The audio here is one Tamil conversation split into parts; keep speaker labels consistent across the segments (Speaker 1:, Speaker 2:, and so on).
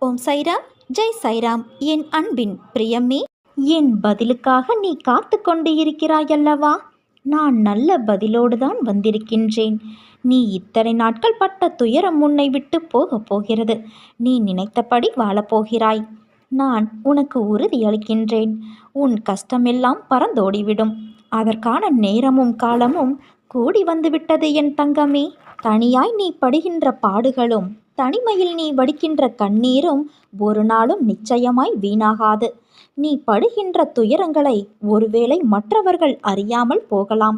Speaker 1: ஓம் சைராம், ஜெய் சைராம். என் அன்பின் பிரியமே, என் பதிலுக்காக நீ காத்து கொண்டு இருக்கிறாயல்லவா? நான் நல்ல பதிலோடு தான் வந்திருக்கின்றேன். நீ இத்தனை நாட்கள் பட்ட துயரம் உன்னை விட்டு போகப் போகிறது. நீ நினைத்தபடி வாழப்போகிறாய். நான் உனக்கு உறுதியளிக்கின்றேன். உன் கஷ்டமெல்லாம் பறந்தோடிவிடும். அதற்கான நேரமும் காலமும் கூடி வந்துவிட்டது என் தங்கமே. தனியாய் நீ படுகின்ற பாடுகளும் தனிமையில் நீ வடிக்கின்ற கண்ணீரும் ஒரு நாளும் நிச்சயமாய் வீணாகாது. நீ படுகின்ற துயரங்களை ஒருவேளை மற்றவர்கள் அறியாமல் போகலாம்.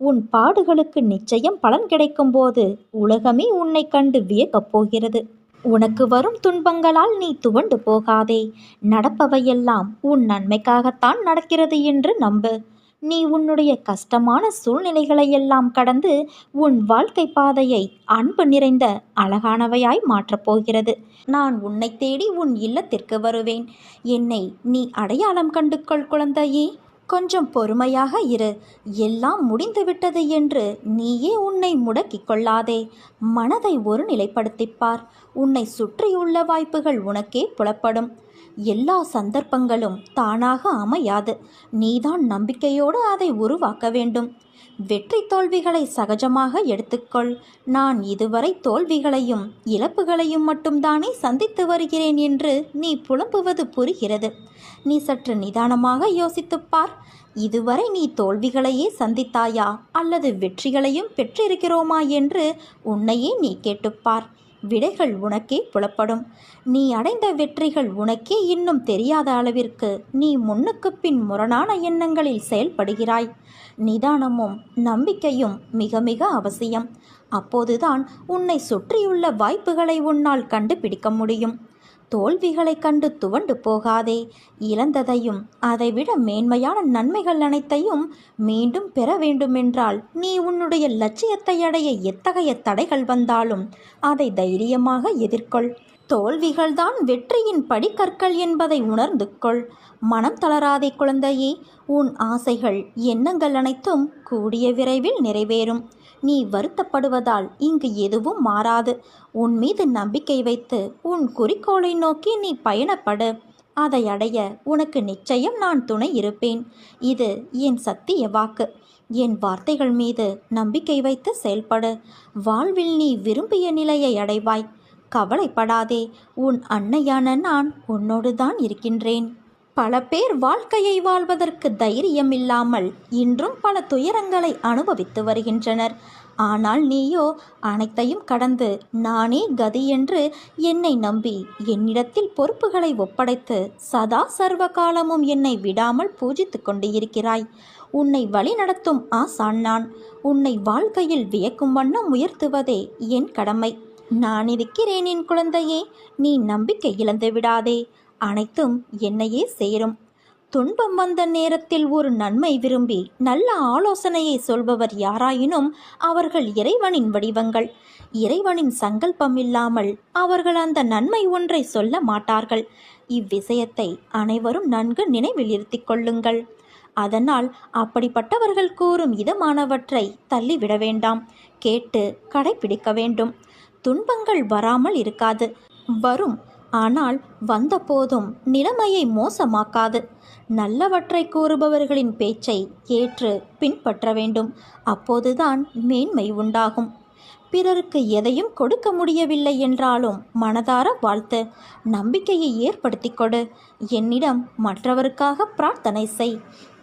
Speaker 1: உன் பாடுகளுக்கு நிச்சயம் பலன் கிடைக்கும் போது உலகமே உன்னை கண்டு வியக்கப் போகிறது. உனக்கு வரும் துன்பங்களால் நீ துவண்டு போகாதே. நடப்பவையெல்லாம் உன் நன்மைக்காகத்தான் நடக்கிறது என்று நம்பு. நீ உன்னுடைய கஷ்டமான சூழ்நிலைகளையெல்லாம் கடந்து உன் வாழ்க்கை பாதையை அன்பு நிறைந்த அழகானவையாய் மாற்றப் போகிறது. நான் உன்னை தேடி உன் இல்லத்திற்கு வருவேன். என்னை நீ அடையாளம் கண்டு கொள் குழந்தையே. கொஞ்சம் பொறுமையாக இரு. எல்லாம் முடிந்துவிட்டது என்று நீயே உன்னை முடக்கிக் கொள்ளாதே. மனதை ஒரு நிலைப்படுத்திப்பார். உன்னை சுற்றியுள்ள வாய்ப்புகள் உனக்கே புலப்படும். எல்லா சந்தர்ப்பங்களும் தானாக அமையாது. நீதான் நம்பிக்கையோடு அதை உருவாக்க வேண்டும். வெற்றி தோல்விகளை சகஜமாக எடுத்துக்கொள். நான் இதுவரை தோல்விகளையும் இழப்புகளையும் மட்டும்தானே சந்தித்து வருகிறேன் என்று நீ புலம்புவது புரிகிறது. நீ சற்று நிதானமாக யோசித்துப்பார். இதுவரை நீ தோல்விகளையே சந்தித்தாயா அல்லது வெற்றிகளையும் பெற்றிருக்கிறோமா என்று உன்னையே நீ கேட்டுப்பார். விடைகள் உனக்கே புலப்படும். நீ அடைந்த வெற்றிகள் உனக்கே இன்னும் தெரியாத அளவிற்கு நீ முன்னுக்கு பின் முரணான எண்ணங்களில் செயல்படுகிறாய். நிதானமும் நம்பிக்கையும் மிக மிக அவசியம். அப்போதுதான் உன்னை சுற்றியுள்ள வாய்ப்புகளை உன்னால் கண்டுபிடிக்க முடியும். தோல்விகளை கண்டு துவண்டு போகாதே. இழந்ததையும் அதைவிட மேன்மையான நன்மைகள் அனைத்தையும் மீண்டும் பெற வேண்டுமென்றால் நீ உன்னுடைய லட்சியத்தை அடைய எத்தகைய தடைகள் வந்தாலும் அதை தைரியமாக எதிர்கொள். தோல்விகள்தான் வெற்றியின் படிக்கற்கள் என்பதை உணர்ந்து கொள். மனம் தளராதே குழந்தையே. உன் ஆசைகள் எண்ணங்கள் அனைத்தும் கூடிய விரைவில் நிறைவேறும். நீ வருத்தப்படுவதால் இங்கு எதுவும் மாறாது. உன் மீது நம்பிக்கை வைத்து உன் குறிக்கோளை நோக்கி நீ பயணப்படு. அதை அடைய உனக்கு நிச்சயம் நான் துணை இருப்பேன். இது என் சத்திய வாக்கு. என் வார்த்தைகள் மீது நம்பிக்கை வைத்து செயல்படு. வாழ்வில் நீ விரும்பிய நிலையை அடைவாய். கவலைப்படாதே. உன் அன்னையான நான் உன்னோடு தான் இருக்கின்றேன். பல பேர் வாழ்க்கையை வாழ்வதற்கு தைரியம் இல்லாமல் இன்றும் பல துயரங்களை அனுபவித்து வருகின்றனர். ஆனால் நீயோ அனைத்தையும் கடந்து நானே கதி என்று என்னை நம்பி என்னிடத்தில் பொறுப்புகளை ஒப்படைத்து சதா சர்வ காலமும் என்னை விடாமல் பூஜித்து கொண்டு இருக்கிறாய். உன்னை வழிநடத்தும் ஆசான் நான். உன்னை வாழ்க்கையில் வியக்கும் வண்ணம் உயர்த்துவதே என் கடமை. நான் இருக்கிறேன் என் குழந்தையே. நீ நம்பிக்கை இழந்து விடாதே. அனைத்தும் என்னையே சேரும். துன்பம் வந்த நேரத்தில் ஒரு நன்மை விரும்பி நல்ல ஆலோசனையை சொல்பவர் யாராயினும் அவர்கள் இறைவனின் வடிவங்கள். இறைவனின் சங்கல்பம் இல்லாமல் அவர்கள் அந்த நன்மை ஒன்றை சொல்ல மாட்டார்கள். இவ்விஷயத்தை அனைவரும் நன்கு நினைவில் இருத்திக் கொள்ளுங்கள். அதனால் அப்படிப்பட்டவர்கள் கூறும் இதமானவற்றை தள்ளிவிட வேண்டாம். கேட்டு கடைபிடிக்க வேண்டும். துன்பங்கள் வராமல் இருக்காது, வரும். ஆனால் வந்த போதும் நிலைமையை மோசமாக்காது. நல்லவற்றை கூறுபவர்களின் பேச்சை ஏற்று பின்பற்ற வேண்டும். அப்போதுதான் மேன்மை உண்டாகும். பிறருக்கு எதையும் கொடுக்க முடியவில்லை என்றாலும் மனதார வாழ்த்து. நம்பிக்கையை ஏற்படுத்தி கொடு. என்னிடம் மற்றவருக்காக பிரார்த்தனை செய்.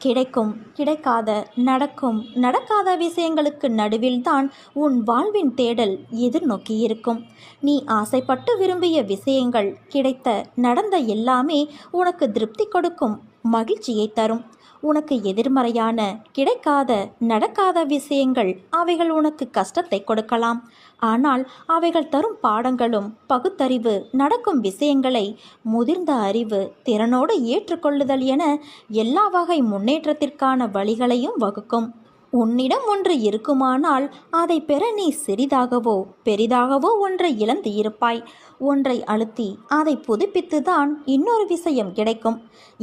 Speaker 1: கிடைக்கும் கிடைக்காத நடக்கும் நடக்காத விஷயங்களுக்கு நடுவில்தான் உன் வாழ்வின் தேடல் எதிர்நோக்கியிருக்கும். நீ ஆசைப்பட்டு விரும்பிய விஷயங்கள் கிடைத்த நடந்த எல்லாமே உனக்கு திருப்தி கொடுக்கும், மகிழ்ச்சியை தரும். உனக்கு எதிர்மறையான கிடைக்காத நடக்காத விஷயங்கள் அவைகள் உனக்கு கஷ்டத்தை கொடுக்கலாம். ஆனால் அவைகள் தரும் பாடங்களும் பகுத்தறிவு நடக்கும் விஷயங்களை முதிர்ந்த அறிவு திறனோடு ஏற்றுக்கொள்ளுதல் என எல்லா வகை முன்னேற்றத்திற்கான வழிகளையும் வகுக்கும். உன்னிடம் ஒன்று இருக்குமானால் அதை பெற நீ சிறிதாகவோ பெரிதாகவோ ஒன்றை இழந்து இருப்பாய். ஒன்றை அழுத்தி அதை புதுப்பித்துதான் இன்னொரு விஷயம் கிடைக்கும்.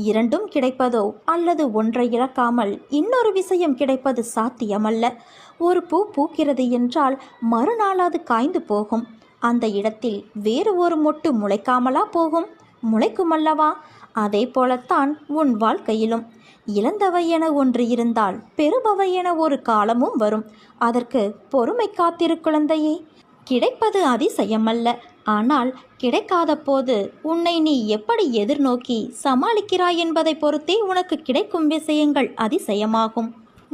Speaker 1: இரண்டும் கிடைப்பதோ அல்லது ஒன்றை இழக்காமல் இன்னொரு விஷயம் கிடைப்பது சாத்தியமல்ல. ஒரு பூ பூக்கிறது என்றால் மறுநாள் அது காய்ந்து போகும். அந்த இடத்தில் வேறு ஒரு மொட்டு முளைக்காமலா போகும்? முளைக்குமல்லவா? அதே போலத்தான் உன் வாழ்க்கையிலும் இழந்தவை என ஒன்று இருந்தால் பெறுபவை என ஒரு காலமும் வரும். அதற்கு பொறுமை காத்திரு குழந்தையே. கிடைப்பது அதிசயமல்ல, ஆனால் கிடைக்காத போது உன்னை நீ எப்படி எதிர்நோக்கி சமாளிக்கிறாய் என்பதை பொறுத்தே உனக்கு கிடைக்கும் விஷயங்கள் அதிசயமாகும்.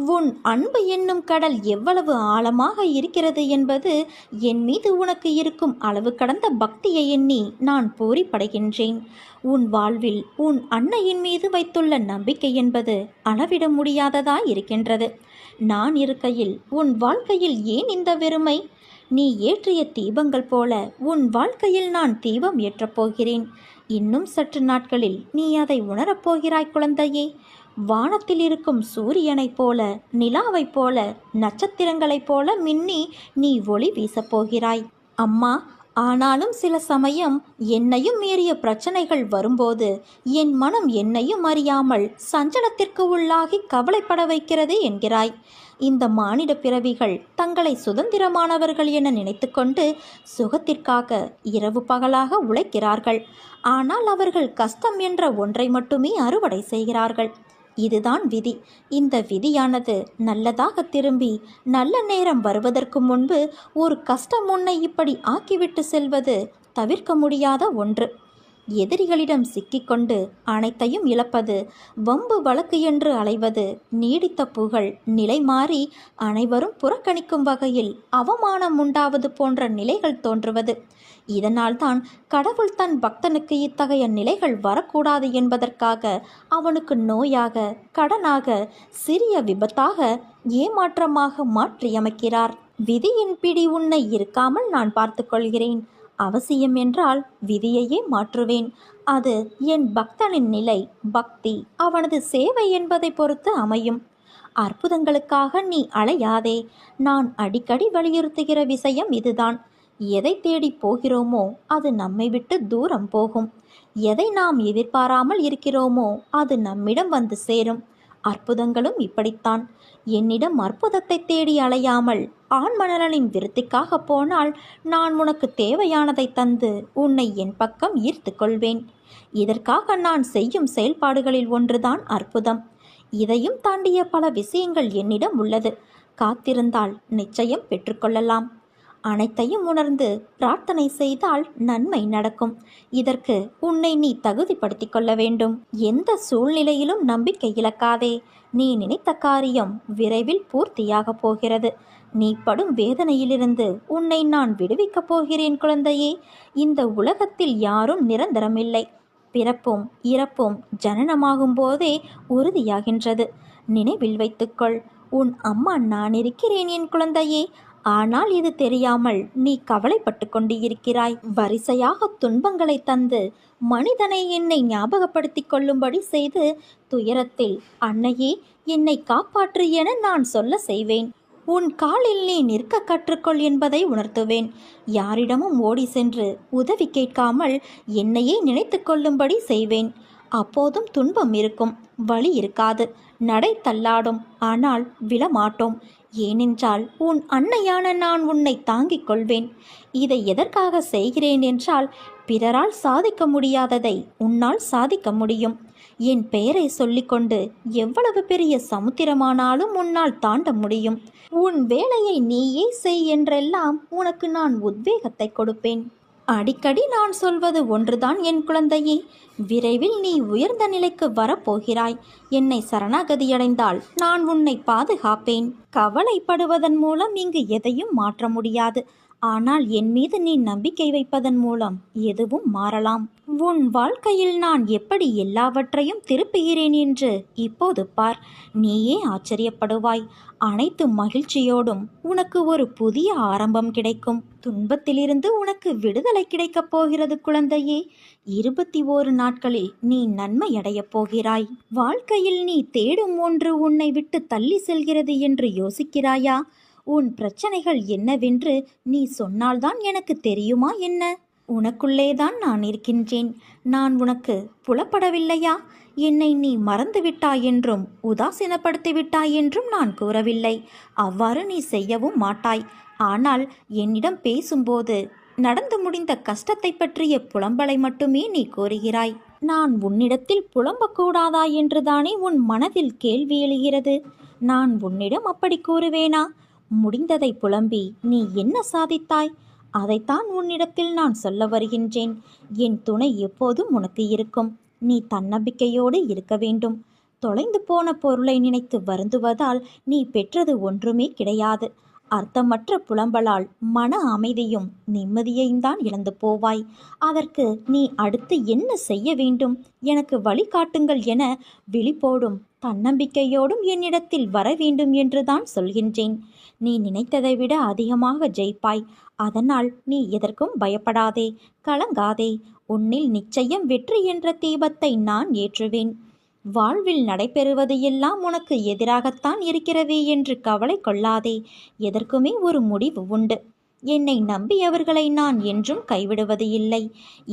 Speaker 1: உன் அன்பு என்னும் கடல் எவ்வளவு ஆழமாக இருக்கிறது என்பது என் மீது உனக்கு இருக்கும் அளவு கடந்த பக்தியை எண்ணி நான் பூரிப்படைகின்றேன். உன் வாழ்வில் உன் அன்னையின் மீது வைத்துள்ள நம்பிக்கை என்பது அளவிட முடியாததாய் இருக்கின்றது. நான் இருக்கையில் உன் வாழ்க்கையில் ஏன் இந்த வெறுமை? நீ ஏற்றிய தீபங்கள் போல உன் வாழ்க்கையில் நான் தீபம் ஏற்றப் போகிறேன். இன்னும் சற்று நாட்களில் நீ அதை உணரப்போகிறாய் குழந்தையே. வானத்தில் இருக்கும் சூரியனைப் போல, நிலாவைப் போல, நட்சத்திரங்களைப் போல மின்னி நீ ஒளி வீசப்போகிறாய் அம்மா. ஆனாலும் சில சமயம் என்னையும் மீறிய பிரச்சனைகள் வரும்போது என் மனம் என்னையும் அறியாமல் சஞ்சலத்திற்கு உள்ளாகி கவலைப்பட வைக்கிறது என்கிறாய். இந்த மானிட பிறவிகள் தங்களை சுதந்திரமானவர்கள் என நினைத்து கொண்டு சுகத்திற்காக இரவு பகலாக உழைக்கிறார்கள். ஆனால் அவர்கள் கஷ்டம் என்ற ஒன்றை மட்டுமே அறுவடை செய்கிறார்கள். இதுதான் விதி. இந்த விதியானது நல்லதாக திரும்பி நல்ல நேரம் வருவதற்கு முன்பு ஒரு கஷ்டம் உன்னை இப்படி ஆக்கிவிட்டு செல்வது தவிர்க்க முடியாத ஒன்று. எதிரிகளிடம் சிக்கிக்கொண்டு அனைத்தையும் இழப்பது, வம்பு வழக்கு என்று அலைவது, நீடித்த புகழ் நிலை மாறி அனைவரும் புறக்கணிக்கும் வகையில் அவமானம் உண்டாவது போன்ற நிலைகள் தோன்றுவது. இதனால்தான் கடவுள் தன் பக்தனுக்கு இத்தகைய நிலைகள் வரக்கூடாது என்பதற்காக அவனுக்கு நோயாக, கடனாக, சிறிய விபத்தாக, ஏமாற்றமாக மாற்றியமைக்கிறார். விதியின் பிடி உன்னை இருக்காமல் நான் பார்த்து கொள்கிறேன். அவசியம் என்றால் விதியையே மாற்றுவேன். அது என் பக்தனின் நிலை, பக்தி, அவனது சேவை என்பதை பொறுத்து அமையும். அற்புதங்களுக்காக நீ அலையாதே. நான் அடிக்கடி வலியுறுத்துகிற விஷயம் இதுதான். எதை தேடி போகிறோமோ அது நம்மை விட்டு தூரம் போகும். எதை நாம் எதிர்பாராமல் இருக்கிறோமோ அது நம்மிடம் வந்து சேரும். அற்புதங்களும் இப்படித்தான். என்னிடம் அற்புதத்தை தேடி அலையாமல் ஆண்மணலின் விருத்திக்காக போனால் நான் உனக்கு தேவையானதை தந்து உன்னை என் பக்கம் ஈர்த்து கொள்வேன். இதற்காக நான் செய்யும் செயல்பாடுகளில் ஒன்றுதான் அற்புதம். இதையும் தாண்டிய பல விஷயங்கள் என்னிடம் உள்ளது. காத்திருந்தால் நிச்சயம் பெற்றுக்கொள்ளலாம். அனைத்தையும் உணர்ந்து பிரார்த்தனை செய்தால் நன்மை நடக்கும். இதற்கு உன்னை நீ தகுதிப்படுத்தி கொள்ள வேண்டும். எந்த சூழ்நிலையிலும் நம்பிக்கை இழக்காதே. நீ நினைத்த காரியம் விரைவில் பூர்த்தியாக போகிறது. நீ படும் வேதனையிலிருந்து உன்னை நான் விடுவிக்கப் போகிறேன் குழந்தையே. இந்த உலகத்தில் யாரும் நிரந்தரமில்லை. பிறப்பும் இறப்பும் ஜனனமாகும் போதே உறுதியாகின்றது. நினைவில் வைத்துக்கொள். உன் அம்மா நான் இருக்கிறேன் என் குழந்தையே. ஆனால் இது தெரியாமல் நீ கவலைப்பட்டு கொண்டு இருக்கிறாய். வரிசையாக துன்பங்களை தந்து மனிதனை என்னை ஞாபகப்படுத்தி கொள்ளும்படி செய்து துயரத்தில் அன்னையே என்னை காப்பாற்று என நான் சொல்ல செய்வேன். உன் காலில் நீ நிற்க கற்றுக்கொள் என்பதை உணர்த்துவேன். யாரிடமும் ஓடி சென்று உதவி கேட்காமல் என்னையே நினைத்து கொள்ளும்படி செய்வேன். அப்போதும் துன்பம் இருக்கும், வலி இருக்காது, நடை தள்ளாடும், ஆனால் விழமாட்டோம். ஏனென்றால் உன் அன்னையான நான் உன்னை தாங்கிக் கொள்வேன். இதை எதற்காக செய்கிறேன் என்றால், பிறரால் சாதிக்க முடியாததை உன்னால் சாதிக்க முடியும். என் பெயரை சொல்லிக்கொண்டு எவ்வளவு பெரிய சமுத்திரமானாலும் உன்னால் தாண்ட முடியும். உன் வேலையை நீயே செய் என்றெல்லாம் உனக்கு நான் உத்வேகத்தை கொடுப்பேன். அடிக்கடி நான் சொல்வது ஒன்றுதான் என் குழந்தையே. விரைவில் நீ உயர்ந்த நிலைக்கு வரப்போகிறாய். என்னை சரணாகதியடைந்தால் நான் உன்னை பாதுகாப்பேன். கவலைப்படுவதன் மூலம் இங்கு எதையும் மாற்ற முடியாது. ஆனால் என் மீது நீ நம்பிக்கை வைப்பதன் மூலம் எதுவும் மாறலாம். உன் வாழ்க்கையில் நான் எப்படி எல்லாவற்றையும் திருப்புகிறேன் என்று இப்போது பார். நீயே ஆச்சரியப்படுவாய். அனைத்து மகிழ்ச்சியோடும் உனக்கு ஒரு புதிய ஆரம்பம் கிடைக்கும். துன்பத்திலிருந்து உனக்கு விடுதலை கிடைக்கப் போகிறது குழந்தையே. 21 நாட்களில் நீ நன்மை அடையப் போகிறாய். வாழ்க்கையில் நீ தேடும் ஒன்று உன்னை விட்டு தள்ளி செல்கிறது என்று யோசிக்கிறாயா? உன் பிரச்சனைகள் என்னவென்று நீ சொன்னால்தான் எனக்கு தெரியுமா என்ன? உனக்குள்ளேதான் நான் இருக்கின்றேன். நான் உனக்கு புலப்படவில்லையா? என்னை நீ மறந்துவிட்டாய் என்றும் உதாசீனப்படுத்தி விட்டாய் என்றும் நான் கூறவில்லை. அவ்வாறு நீ செய்யவும் மாட்டாய். ஆனால் என்னிடம் பேசும்போது நடந்து முடிந்த கஷ்டத்தை பற்றிய புலம்பலை மட்டுமே நீ கூறுகிறாய். நான் உன்னிடத்தில் புலம்பக்கூடாதா என்றுதானே உன் மனதில் கேள்வி எழுகிறது. நான் உன்னிடம் அப்படி கூறுவேனா? முடிந்ததை புலம்பி நீ என்ன சாதித்தாய்? அதைத்தான் உன்னிடத்தில் நான் சொல்ல வருகின்றேன். என் துணை எப்போதும் உனக்கு இருக்கும். நீ தன்னம்பிக்கையோடு இருக்க வேண்டும். தொலைந்து போன பொருளை நினைத்து வருந்துவதால் நீ பெற்றது ஒன்றுமே கிடையாது. அர்த்தமற்ற புலம்பலால் மன அமைதியும் நிம்மதியையும் தான் இழந்து போவாய். அதற்கு நீ அடுத்து என்ன செய்ய வேண்டும், எனக்கு வழிகாட்டுங்கள் என விழிப்போடும் தன்னம்பிக்கையோடும் என்னிடத்தில் வர வேண்டும் என்றுதான் சொல்கின்றேன். நீ நினைத்ததை விட அதிகமாக ஜெயிப்பாய். அதனால் நீ எதற்கும் பயப்படாதே, கலங்காதே. உன்னில் நிச்சயம் வெற்றி என்ற தீபத்தை நான் ஏற்றுவேன். வாழ்வில் நடைபெறுவது எல்லாம் உனக்கு எதிராகத்தான் இருக்கிறதே என்று கவலை கொள்ளாதே. எதற்குமே ஒரு முடிவு உண்டு. என்னை நம்பியவர்களை நான் என்றும் கைவிடுவது இல்லை.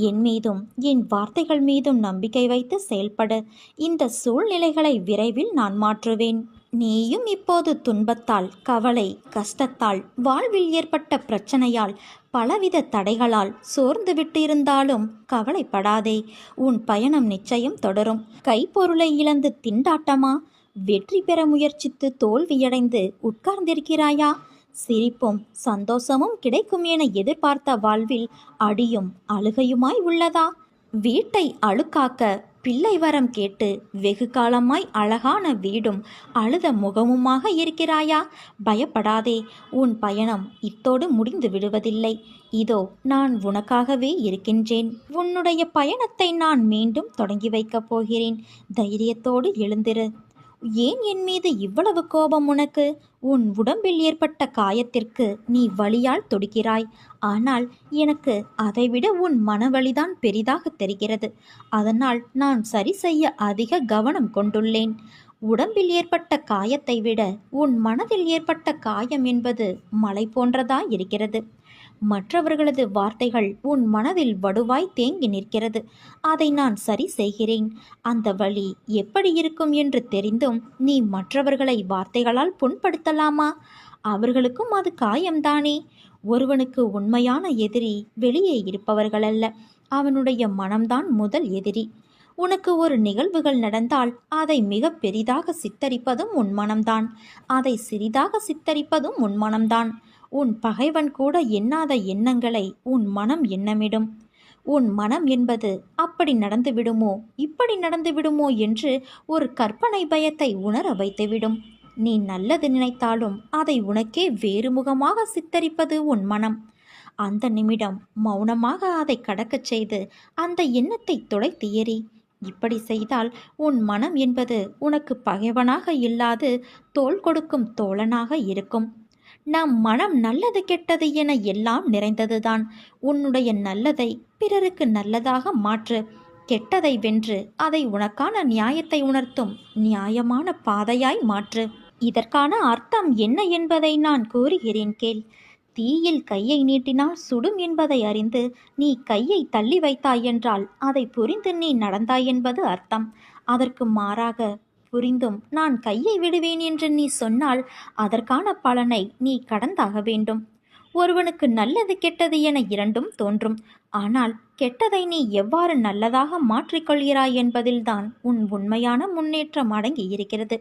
Speaker 1: என் மீதும் என் வார்த்தைகள் மீதும் நம்பிக்கை வைத்து செயல்படு. இந்த சூழ்நிலைகளை விரைவில் நான் மாற்றுவேன். நீயும் இப்போது துன்பத்தால், கவலை, கஷ்டத்தால், வாழ்வில் ஏற்பட்ட பிரச்சனையால், பலவித தடைகளால் சோர்ந்து விட்டிருந்தாலும் கவலைப்படாதே. உன் பயணம் நிச்சயம் தொடரும். கைப்பொருளை இழந்து திண்டாட்டமா? வெற்றி பெற முயற்சித்து தோல்வியடைந்து உட்கார்ந்திருக்கிறாயா? சிரிப்பும் சந்தோஷமும் கிடைக்கும் என எதிர்பார்த்த வாழ்வில் அடியும் அழுகையுமாய் உள்ளதா? வீட்டை அழுக்காக்க பிள்ளை வரம் கேட்டு வெகு காலமாய் அழகான வீடும் அழுத முகமுமாக இருக்கிறாயா? பயப்படாதே. உன் பயணம் இத்தோடு முடிந்து விடுவதில்லை. இதோ நான் உனக்காகவே இருக்கின்றேன். உன்னுடைய பயணத்தை நான் மீண்டும் தொடங்கி வைக்கப் போகிறேன். தைரியத்தோடு எழுந்திரு. ஏன் என் மீது இவ்வளவு கோபம் உனக்கு? உன் உடம்பில் ஏற்பட்ட காயத்திற்கு நீ வலியால் துடிக்கிறாய். ஆனால் எனக்கு அதைவிட உன் மனவலிதான் பெரிதாக தெரிகிறது. அதனால் நான் சரி செய்ய அதிக கவனம் கொண்டுள்ளேன். உடம்பில் ஏற்பட்ட காயத்தை விட உன் மனதில் ஏற்பட்ட காயம் என்பது மலை போன்றதாய் இருக்கிறது. மற்றவர்களது வார்த்தைகள் உன் மனதில் வடுவாய் தேங்கி நிற்கிறது. அதை நான் சரி செய்கிறேன். அந்த வழி எப்படி இருக்கும் என்று தெரிந்தும் நீ மற்றவர்களை வார்த்தைகளால் புண்படுத்தலாமா? அவர்களுக்கும் அது காயம்தானே. ஒருவனுக்கு உண்மையான எதிரி வெளியே இருப்பவர்களல்ல, அவனுடைய மனம்தான் முதல் எதிரி. உனக்கு ஒரு நிகழ்வுகள் நடந்தால் அதை மிக பெரிதாக சித்தரிப்பதும் உன் மனம்தான். அதை சிறிதாக சித்தரிப்பதும் உன் மனம்தான். உன் பகைவன் கூட எண்ணாத எண்ணங்களை உன் மனம் எண்ணமிடும். உன் மனம் என்பது அப்படி நடந்து விடுமோ, இப்படி நடந்து விடுமோ என்று ஒரு கற்பனை பயத்தை உணர வைத்துவிடும். நீ நல்லது நினைத்தாலும் அதை உனக்கே வேறு முகமாக சித்தரிப்பது உன் மனம். அந்த நிமிடம் மௌனமாக அதை கடக்கச் செய்து அந்த எண்ணத்தை துடைத்து எறி. இப்படி செய்தால் உன் மனம் என்பது உனக்கு பகைவனாக இல்லாது தோள் கொடுக்கும் தோழனாக இருக்கும். நம் மனம் நல்லது கெட்டது என எல்லாம் நிறைந்ததுதான். உன்னுடைய நல்லதை பிறருக்கு நல்லதாக மாற்று. கெட்டதை வென்று அதை உனக்கான நியாயத்தை உணர்த்தும் நியாயமான பாதையாய் மாற்று. இதற்கான அர்த்தம் என்ன என்பதை நான் கூறுகிறேன் கேள். தீயில் கையை நீட்டினால் சுடும் என்பதை அறிந்து நீ கையை தள்ளி வைத்தாய் என்றால் அதை புரிந்து நீ நடந்தாய் என்பது அர்த்தம். அதற்கு மாறாக புரிந்தும் நான் கையை விடுவேன் என்று நீ சொன்னால் அதற்கான பலனை நீ கடந்தாக வேண்டும். ஒருவனுக்கு நல்லது கெட்டது என இரண்டும் தோன்றும். ஆனால் கெட்டதை நீ எவ்வாறு நல்லதாக மாற்றிக்கொள்கிறாய் என்பதில்தான் உன் உண்மையான முன்னேற்றம் அடங்கி இருக்கிறது.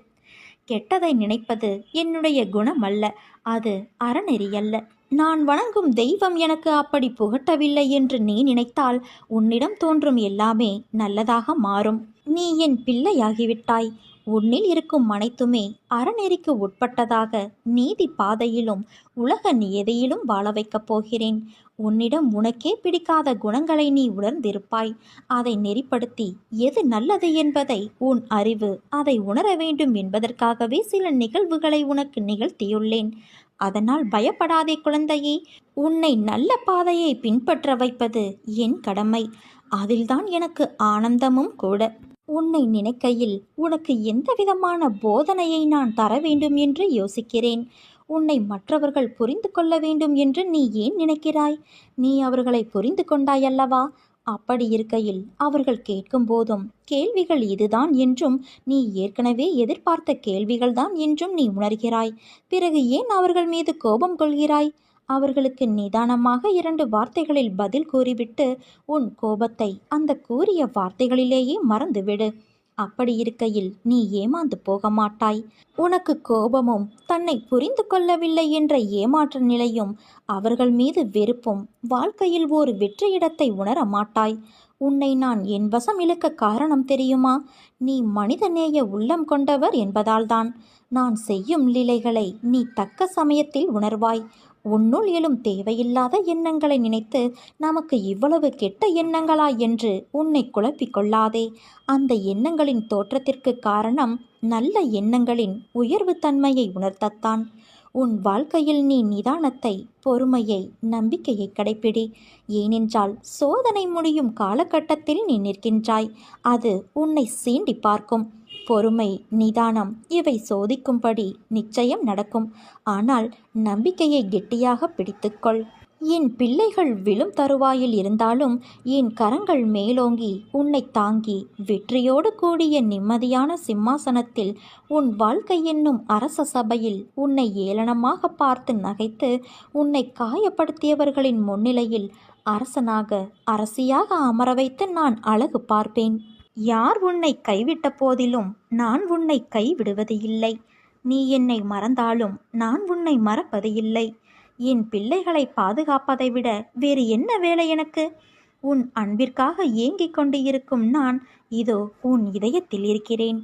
Speaker 1: கெட்டதை நினைப்பது என்னுடைய குணம் அல்ல, அது அறநெறியல்ல. நான் வணங்கும் தெய்வம் எனக்கு அப்படி புகட்டவில்லை என்று நீ நினைத்தால் உன்னிடம் தோன்றும் எல்லாமே நல்லதாக மாறும். நீ என் பிள்ளையாகிவிட்டாய். உன்னில் இருக்கும் அனைத்துமே அறநெறிக்கு உட்பட்டதாக நீதி பாதையிலும் உலக நியதியிலும் வாழ வைக்கப் போகிறேன். உன்னிடம் உனக்கே பிடிக்காத குணங்களை நீ உணர்ந்திருப்பாய். அதை நெறிப்படுத்தி எது நல்லது என்பதை உன் அறிவு அதை உணர வேண்டும் என்பதற்காகவே சில நிகழ்வுகளை உனக்கு நிகழ்த்தியுள்ளேன். அதனால் பயப்படாதே குழந்தையே. உன்னை நல்ல பாதையை பின்பற்ற வைப்பது என் கடமை. அதில்தான் எனக்கு ஆனந்தமும் கூட. உன்னை நினைக்கையில் உனக்கு எந்த விதமான போதனையை நான் தர வேண்டும் என்று யோசிக்கிறேன். உன்னை மற்றவர்கள் புரிந்து கொள்ள வேண்டும் என்று நீ ஏன் நினைக்கிறாய்? நீ அவர்களை புரிந்து கொண்டாயல்லவா? அப்படி இருக்கையில் அவர்கள் கேட்கும் போதும் கேள்விகள் இதுதான் என்றும் நீ ஏற்கனவே எதிர்பார்த்த கேள்விகள்தான் என்றும் நீ உணர்கிறாய். பிறகு ஏன் அவர்கள் மீது கோபம் கொள்கிறாய்? அவர்களுக்கு நிதானமாக 2 வார்த்தைகளில் பதில் கூறிவிட்டு உன் கோபத்தை அந்த கூறிய வார்த்தைகளிலேயே மறந்துவிடு. அப்படி இருக்கையில் நீ ஏமாந்து போக மாட்டாய். உனக்கு கோபமும் தன்னை புரிந்து கொள்ளவில்லை என்ற ஏமாற்ற நிலையும் அவர்கள் மீது வெறுப்பும் வாழ்க்கையில் ஒரு வெற்றியிடத்தை உணர மாட்டாய். உன்னை நான் என் வசம் இழுக்க காரணம் தெரியுமா? நீ மனிதநேய உள்ளம் கொண்டவர் என்பதால்தான். நான் செய்யும் லீலைகளை நீ தக்க சமயத்தில் உணர்வாய். உன்னுள் எழும் தேவையில்லாத எண்ணங்களை நினைத்து நமக்கு இவ்வளவு கெட்ட எண்ணங்களா என்று உன்னை குழப்பிக் கொள்ளாதே. அந்த எண்ணங்களின் தோற்றத்திற்கு காரணம் நல்ல எண்ணங்களின் உயர்வு தன்மையை உணர்த்தத்தான். உன் வாழ்க்கையில் நீ நிதானத்தை, பொறுமையை, நம்பிக்கையை கடைப்பிடி. ஏனென்றால் சோதனை முடியும் காலகட்டத்தில் நீ நிற்கின்றாய். அது உன்னை சீண்டி பார்க்கும். பொறுமை, நிதானம் இவை சோதிக்கும்படி நிச்சயம் நடக்கும். ஆனால் நம்பிக்கையை கெட்டியாக பிடித்துக்கொள். என் பிள்ளைகள் விழும் தருவாயில் இருந்தாலும் என் கரங்கள் மேலோங்கி உன்னை தாங்கி வெற்றியோடு கூடிய நிம்மதியான சிம்மாசனத்தில் உன் வாழ்க்கை என்னும் அரச சபையில் உன்னை ஏளனமாக பார்த்து நகைத்து உன்னை காயப்படுத்தியவர்களின் முன்னிலையில் அரசனாக, அரசியாக அமர வைத்து நான் அழகு பார்ப்பேன். யார் உன்னை கைவிட்ட போதிலும் நான் உன்னை கைவிடுவது இல்லை. நீ என்னை மறந்தாலும் நான் உன்னை மறப்பது இல்லை. என் பிள்ளைகளை பாதுகாப்பதை விட வேறு என்ன வேலை எனக்கு? உன் அன்பிற்காக ஏங்கிக் கொண்டு இருக்கும் நான் இதோ உன் இதயத்தில் இருக்கிறேன்.